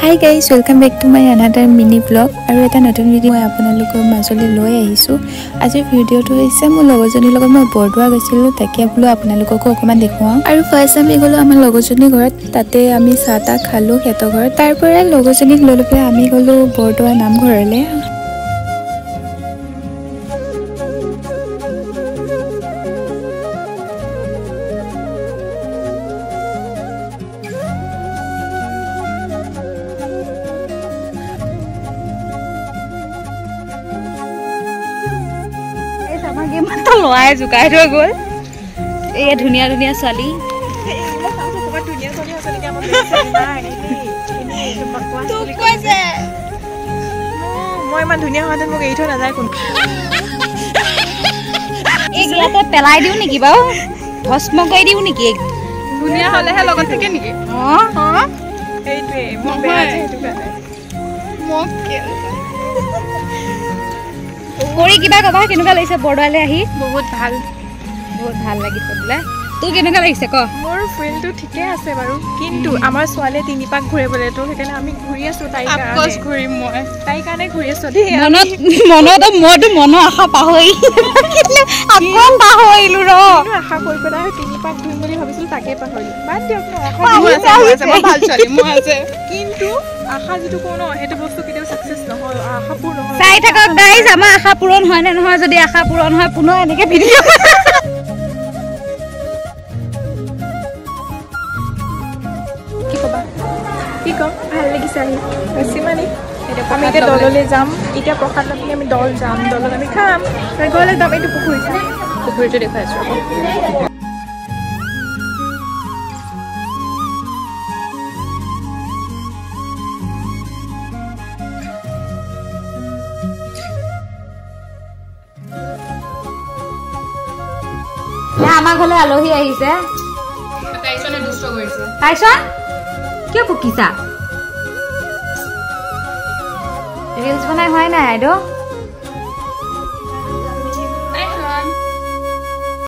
Hi guys, welcome back to my another mini vlog. আৰু এটা নতুন ভিডিও মই আপোনালোকৰ মাজলৈ লৈ আহিছো। আজিৰ ভিডিওটো হৈছে মোৰ লগৰজনীৰ লগত মই বৰদোৱা গৈছিলো, তাকে বোলো আপোনালোককো অকমান দেখুৱাম। আৰু ফাৰ্ষ্ট আমি গলো আমাৰ লগৰজনীৰ ঘৰত, তাতে আমি চাহ খালো হেতৰ ঘৰত। তাৰ পৰা লগৰজনীক লৈ পেলাই আমি গলো বৰদোৱা নামঘৰলৈ। লৰাই জুকাই থৈ গ'ল এই ধুনীয়া ধুনীয়া ছোৱালী মই ইমান ধুনীয়া হোৱাতে মোক এৰি থৈ নাযায় কোন ইয়াতে পেলাই দিওঁ নেকি বাৰু ভস্ম কৰি দিওঁ নেকি ধুনীয়া হ'লেহে লগত থাকে নেকি সেইটোৱে মই বেয়া যে সেইটো কাৰণে মোক কৰি কিবা কবা কেনেকুৱা লাগিছে বৰদোৱালৈ আহি বহুত ভাল লাগিছে বোলে তোৰ কেনেকুৱা লাগিছে ক মোৰ ফিলটো ঠিকে আছে বাৰু কিন্তু আমাৰ ছোৱালীয়ে 3 পাক ঘূৰিবলৈ তো সেইকাৰণে আমি ঘূৰি আছো তাইৰ কাৰণে ঘূৰিম মই তাইৰ কাৰণে ঘূৰি আছো দেই মনত মইতো মনৰ আশা পাহৰিলো ৰ আশা কৰি পেলাই 3 পাক ঘূৰিম বুলি ভাবিছিলো তাকে পাহৰিলো বাদ দিয়ক ন ভাল ছোৱালী মই আছে কিন্তু আশা যেটো কোনো হেতু বস্তু কেতিয়াও সাকসেস নহয় আশা পূৰ্ণ নহয় চাই থাকক গাইজ আমাৰ আশা পূৰণ হয় নে নহয় যদি আশা পূৰণ হয় পুনৰ এনেকে ভিডিও কি কম ভাল লাগিছে আহি বেছিমানি আমি এতিয়া দললৈ যাম এতিয়া প্ৰসাদ লৈ আমি দল যাম দলত আমি খাম গ'লে যাম এইটো পুখুৰীটো দেখাই আছো আমাৰ ঘৰলৈ আলহী আহিছে তাইছনে দুষ্ট কৰিছে তাইছন কিয় ফুকিছা ৰিলছ বনাই হয় নাই আইডো